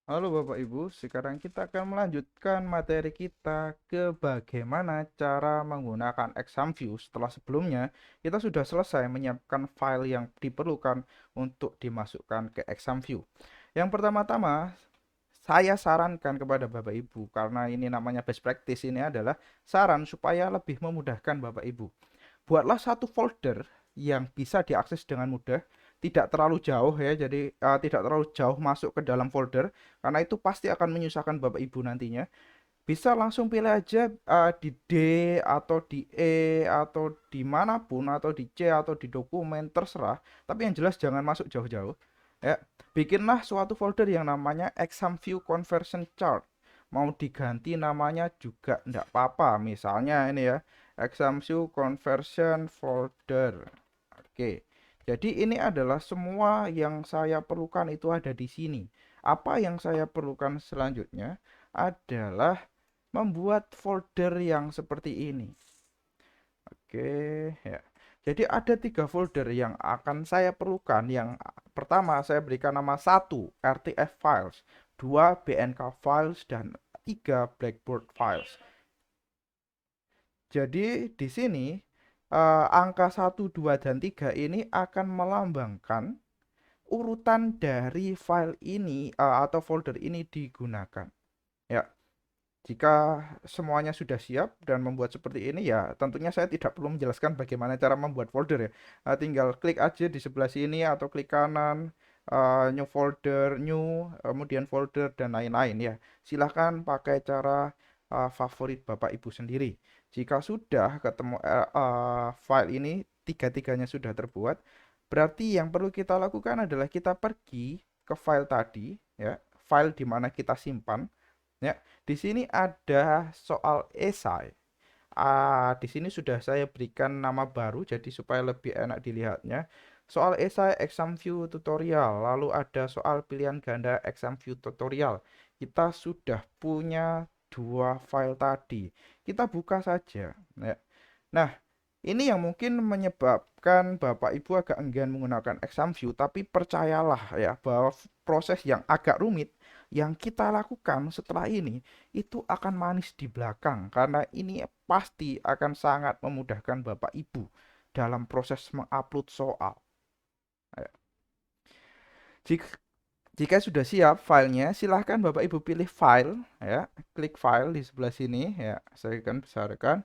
Halo Bapak Ibu, sekarang kita akan melanjutkan materi kita ke bagaimana cara menggunakan ExamView. Setelah sebelumnya, kita sudah selesai menyiapkan file yang diperlukan untuk dimasukkan ke ExamView. Yang pertama-tama, saya sarankan kepada Bapak Ibu, karena ini namanya best practice, ini adalah saran supaya lebih memudahkan Bapak Ibu. Buatlah satu folder yang bisa diakses dengan mudah, tidak terlalu jauh ya, jadi tidak terlalu jauh masuk ke dalam folder, karena itu pasti akan menyusahkan Bapak Ibu nantinya. Bisa langsung pilih aja di D atau di E atau dimanapun, atau di C atau di dokumen, terserah. Tapi yang jelas jangan masuk jauh-jauh. Ya, bikinlah suatu folder yang namanya Exam View Conversion Chart. Mau diganti namanya juga enggak apa-apa. Misalnya ini ya, Exam View Conversion Folder. Oke. Jadi ini adalah semua yang saya perlukan itu ada di sini. Apa yang saya perlukan selanjutnya adalah membuat folder yang seperti ini. Oke, ya. Jadi ada tiga folder yang akan saya perlukan. Yang pertama saya berikan nama satu RTF files, dua BNK files, dan tiga Blackboard files. Jadi di sini angka 1, 2, dan 3 ini akan melambangkan urutan dari file ini atau folder ini digunakan. Ya, jika semuanya sudah siap dan membuat seperti ini, ya tentunya saya tidak perlu menjelaskan bagaimana cara membuat folder ya. Tinggal klik aja di sebelah sini atau klik kanan, new folder, new, kemudian folder dan lain-lain ya. Silahkan pakai cara favorit Bapak Ibu sendiri. Jika sudah ketemu file ini, tiga-tiganya sudah terbuat, berarti yang perlu kita lakukan adalah kita pergi ke file tadi ya, file di mana kita simpan. Ya, di sini ada soal esai. Di sini sudah saya berikan nama baru jadi supaya lebih enak dilihatnya. Soal esai exam view tutorial, lalu ada soal pilihan ganda exam view tutorial. Kita sudah punya dua file tadi. Kita buka saja. Ya. Nah, ini yang mungkin menyebabkan Bapak Ibu agak enggan menggunakan exam view, tapi percayalah ya bahwa proses yang agak rumit yang kita lakukan setelah ini itu akan manis di belakang, karena ini pasti akan sangat memudahkan Bapak Ibu dalam proses mengupload soal. Ya. Jika, jika sudah siap filenya, silahkan Bapak Ibu pilih file ya, klik file di sebelah sini ya, saya akan besarkan.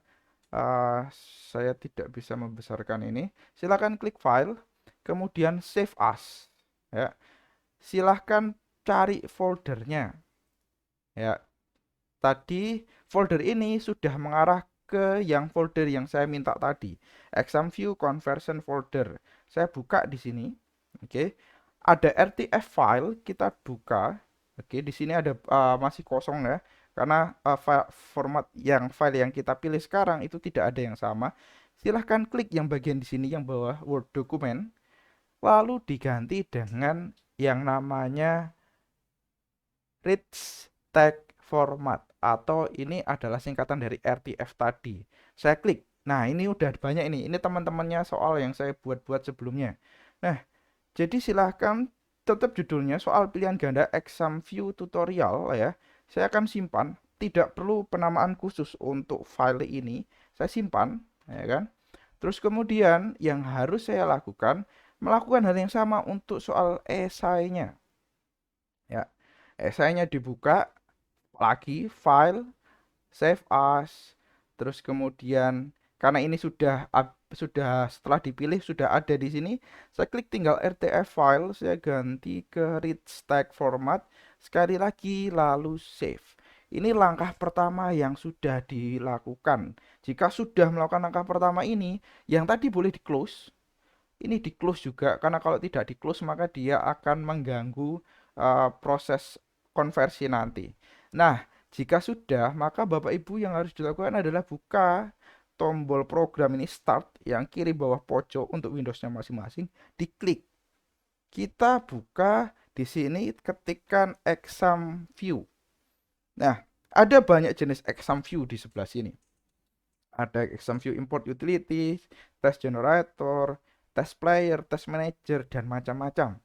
Uh, saya tidak bisa membesarkan ini. Silahkan klik file, kemudian save as. Ya, silahkan cari foldernya. Ya, tadi folder ini sudah mengarah ke yang folder yang saya minta tadi, Exam View Conversion Folder. Saya buka di sini. Oke, ada RTF file, kita buka. Oke, di sini ada masih kosong ya, karena format file yang kita pilih sekarang itu tidak ada yang sama. Silahkan klik yang bagian di sini yang bawah Word Document, lalu diganti dengan yang namanya Rich Text Format, atau ini adalah singkatan dari RTF tadi. Saya klik. Nah, ini udah banyak ini. Ini teman-temannya soal yang saya buat-buat sebelumnya. Nah, jadi silahkan tetap judulnya soal pilihan ganda exam view tutorial ya. Saya akan simpan, tidak perlu penamaan khusus untuk file ini. Saya simpan, ya kan? Terus kemudian yang harus saya lakukan, melakukan hal yang sama untuk soal esainya. Ya, esainya dibuka lagi, file, save as, terus kemudian karena ini sudah setelah dipilih sudah ada di sini, saya klik tinggal RTF file, saya ganti ke rich text format sekali lagi, lalu save. Ini langkah pertama yang sudah dilakukan. Jika sudah melakukan langkah pertama ini, yang tadi boleh di close, ini di close juga, karena kalau tidak di close maka dia akan mengganggu proses konversi nanti. Nah, jika sudah, maka Bapak Ibu yang harus dilakukan adalah buka tombol program ini start yang kiri bawah pojok untuk Windowsnya masing-masing, diklik. Kita buka di sini, ketikkan exam view. Nah, ada banyak jenis exam view di sebelah sini. Ada exam view import utilities, test generator, test player, test manager, dan macam-macam.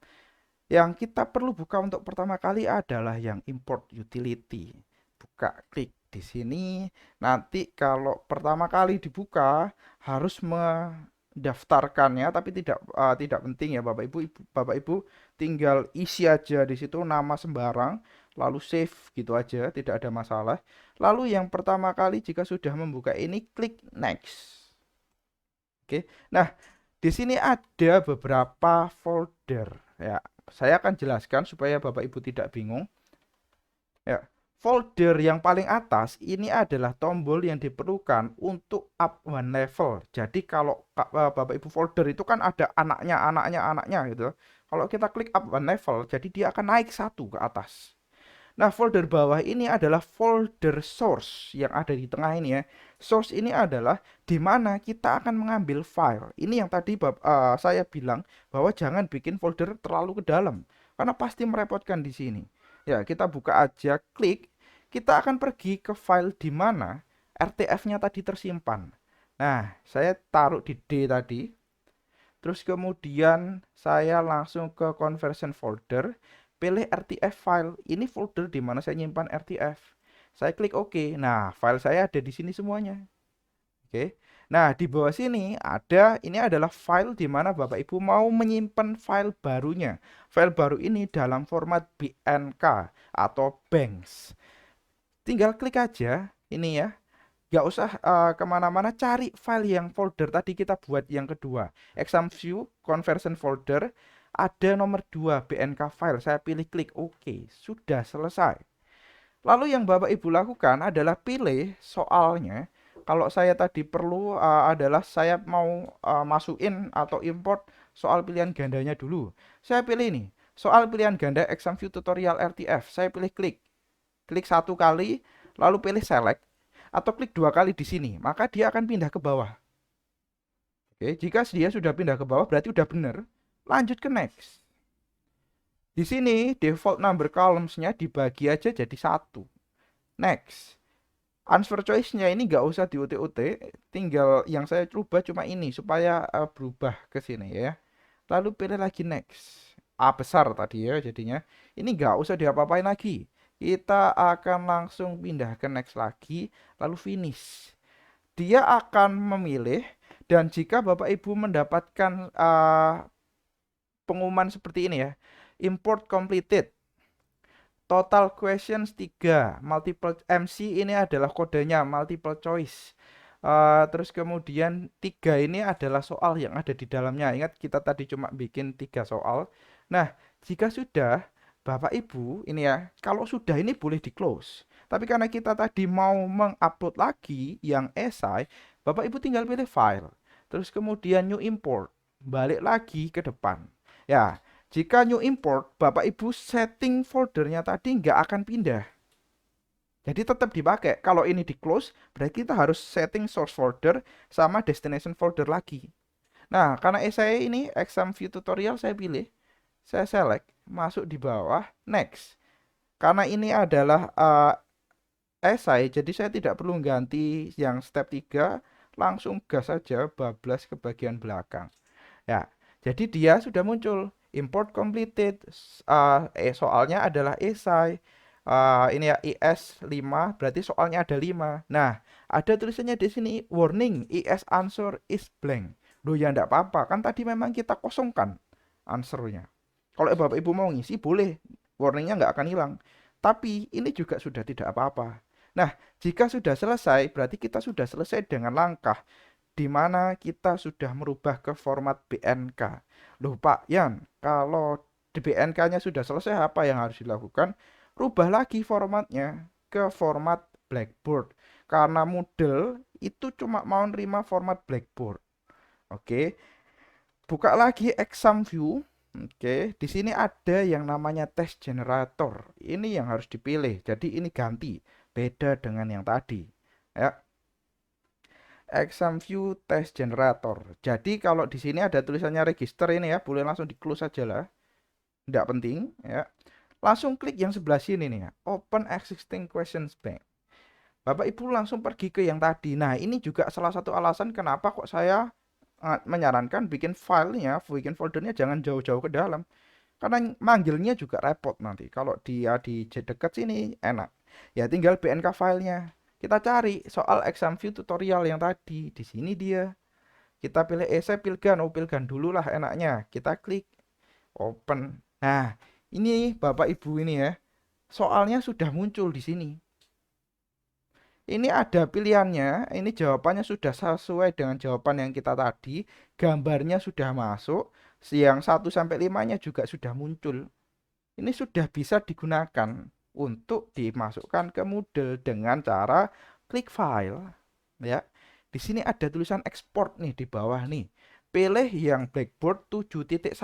Yang kita perlu buka untuk pertama kali adalah yang import utility. Buka, klik di sini. Nanti kalau pertama kali dibuka harus mendaftarkannya, tapi tidak penting ya Bapak Ibu. Bapak Ibu tinggal isi aja di situ nama sembarang, lalu save gitu aja, tidak ada masalah. Lalu yang pertama kali jika sudah membuka ini klik next. Oke. Nah, di sini ada beberapa folder ya. Saya akan jelaskan supaya Bapak Ibu tidak bingung. Ya, folder yang paling atas ini adalah tombol yang diperlukan untuk up one level. Jadi kalau Bapak Ibu folder itu kan ada anaknya gitu. Kalau kita klik up one level, jadi dia akan naik satu ke atas. Nah, folder bawah ini adalah folder source yang ada di tengah ini ya. Source ini adalah di mana kita akan mengambil file. Ini yang tadi saya bilang bahwa jangan bikin folder terlalu ke dalam karena pasti merepotkan di sini. Ya, kita buka aja, klik. Kita akan pergi ke file di mana RTF-nya tadi tersimpan. Nah, saya taruh di D tadi. Terus kemudian saya langsung ke conversion folder, pilih RTF file. Ini folder di mana saya nyimpan RTF. Saya klik OK. Nah, file saya ada di sini semuanya. Oke. Nah, di bawah sini ini adalah file di mana Bapak Ibu mau menyimpan file barunya. File baru ini dalam format BNK atau banks. Tinggal klik aja ini ya. Nggak usah kemana-mana, cari file yang folder tadi kita buat yang kedua, exam view conversion folder, ada nomor 2 BNK file, saya pilih klik OK, sudah selesai. Lalu yang Bapak Ibu lakukan adalah pilih soalnya. Kalau saya tadi perlu adalah saya mau masukin atau import soal pilihan gandanya dulu, saya pilih ini soal pilihan ganda exam view tutorial RTF, saya pilih klik satu kali lalu pilih select atau klik dua kali di sini, maka dia akan pindah ke bawah. Oke, jika dia sudah pindah ke bawah berarti udah benar. Lanjut ke next. Di sini default number columns-nya dibagi aja jadi satu. Next. Answer choice-nya ini nggak usah diutik-utik, tinggal yang saya rubah cuma ini supaya berubah ke sini ya. Lalu pilih lagi next. A besar tadi ya jadinya. Ini nggak usah diapa-apain lagi. Kita akan langsung pindah ke next lagi, lalu finish. Dia akan memilih, dan jika Bapak Ibu mendapatkan pengumuman seperti ini ya, import completed, total questions 3, multiple MC ini adalah kodenya multiple choice. Terus kemudian 3 ini adalah soal yang ada di dalamnya. Ingat kita tadi cuma bikin 3 soal. Nah, jika sudah Bapak Ibu ini ya, kalau sudah ini boleh di close. Tapi karena kita tadi mau mengupload lagi yang esai, Bapak Ibu tinggal pilih file. Terus kemudian new import, balik lagi ke depan. Ya, jika new import, Bapak Ibu setting foldernya tadi nggak akan pindah. Jadi tetap dipakai. Kalau ini di close, berarti kita harus setting source folder sama destination folder lagi. Nah, karena saya ini exam view tutorial saya pilih, saya select, masuk di bawah, next. Karena ini adalah esai, jadi saya tidak perlu ganti yang step 3, langsung gas saja bablas ke bagian belakang. Ya, jadi dia sudah muncul import completed. Soalnya adalah esai. Ini ya IS 5, berarti soalnya ada 5. Nah, ada tulisannya di sini warning IS answer is blank. Loh ya enggak apa-apa, kan tadi memang kita kosongkan answernya. Kalau Bapak Ibu mau ngisi boleh, warningnya nggak akan hilang. Tapi ini juga sudah tidak apa-apa. Nah, jika sudah selesai, berarti kita sudah selesai dengan langkah di mana kita sudah merubah ke format BNK. Loh Pak Yan, kalau di BNK-nya sudah selesai, apa yang harus dilakukan? Rubah lagi formatnya ke format Blackboard. Karena Moodle itu cuma mau nerima format Blackboard. Oke, buka lagi exam view. Oke, di sini ada yang namanya test generator. Ini yang harus dipilih. Jadi ini ganti, beda dengan yang tadi. Ya, exam view test generator. Jadi kalau di sini ada tulisannya register ini ya, boleh langsung di close saja lah. Tidak penting ya. Langsung klik yang sebelah sini nih ya, open existing questions bank. Bapak Ibu langsung pergi ke yang tadi. Nah, ini juga salah satu alasan kenapa kok saya menyarankan bikin filenya, bikin foldernya jangan jauh-jauh ke dalam. Karena manggilnya juga repot nanti. Kalau dia di dekat sini enak. Ya tinggal BNK filenya. Kita cari soal exam view tutorial yang tadi. Di sini dia. Kita pilih saya pilgan. Oh, pilgan dulu lah enaknya. Kita klik open. Nah, ini Bapak Ibu ini ya. Soalnya sudah muncul di sini. Ini ada pilihannya, ini jawabannya sudah sesuai dengan jawaban yang kita tadi, gambarnya sudah masuk, yang 1 sampai 5-nya juga sudah muncul. Ini sudah bisa digunakan untuk dimasukkan ke Moodle dengan cara klik file, ya. Di sini ada tulisan export nih di bawah nih. Pilih yang Blackboard 7.1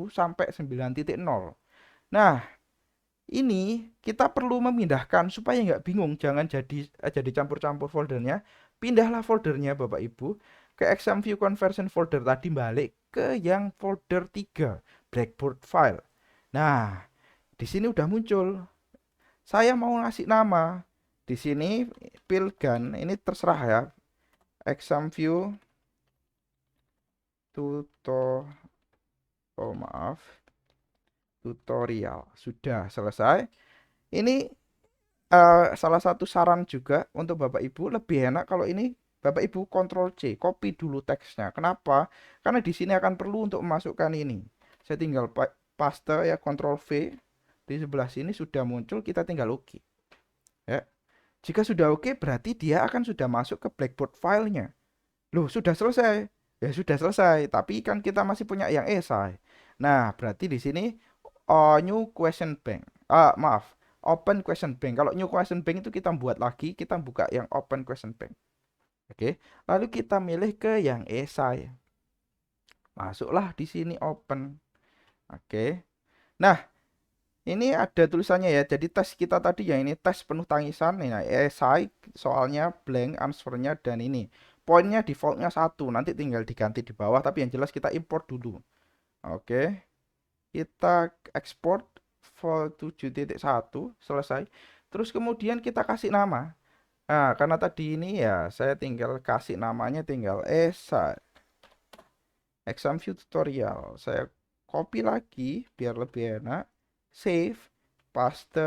sampai 9.0. Nah, ini kita perlu memindahkan supaya nggak bingung, jangan jadi campur-campur foldernya. Pindahlah foldernya Bapak Ibu ke exam view conversion folder tadi, balik ke yang folder 3 Blackboard file. Nah, di sini udah muncul. Saya mau ngasih nama. Di sini pilgan, ini terserah ya. Exam view tutorial. Sudah selesai. Ini salah satu saran juga untuk Bapak Ibu, lebih enak kalau ini Bapak Ibu Ctrl C, copy dulu teksnya. Kenapa? Karena di sini akan perlu untuk memasukkan ini. Saya tinggal paste ya, Ctrl V. Di sebelah sini sudah muncul, kita tinggal oke. Ya. Jika sudah oke, berarti dia akan sudah masuk ke Blackboard filenya. Loh, sudah selesai. Ya sudah selesai, tapi kan kita masih punya yang esai. Nah, berarti di sini new question bank. Maaf, open question bank. Kalau new question bank itu kita buat lagi, kita buka yang open question bank. Oke, lalu kita milih ke yang esai. Masuklah di sini open. Oke. Nah, ini ada tulisannya ya. Jadi tes kita tadi ya, ini tes penuh tangisan. Nah, esai soalnya blank, answernya dan ini. Poinnya defaultnya 1. Nanti tinggal diganti di bawah, tapi yang jelas kita import dulu. Oke. Kita export file 7.1 selesai. Terus kemudian kita kasih nama. Nah, karena tadi ini ya saya tinggal kasih namanya, tinggal esai exam view tutorial. Saya copy lagi biar lebih enak. Save, paste,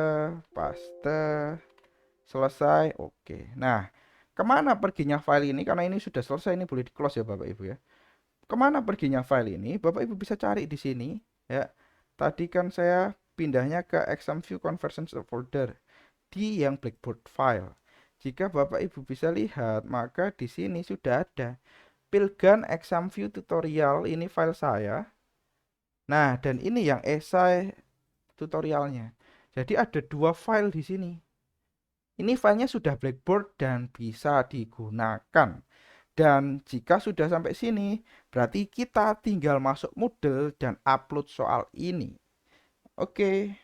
selesai. Oke. Nah, kemana perginya file ini? Karena ini sudah selesai, ini boleh di close ya Bapak Ibu ya. Kemana perginya file ini? Bapak Ibu bisa cari di sini ya. Tadi kan saya pindahnya ke exam view conversion folder di yang Blackboard file. Jika Bapak Ibu bisa lihat, maka di sini sudah ada pilgan exam view tutorial, ini file saya. Nah, dan ini yang esai tutorialnya. Jadi ada 2 file di sini. Ini filenya sudah Blackboard dan bisa digunakan. Dan jika sudah sampai sini, berarti kita tinggal masuk Moodle dan upload soal ini. Oke.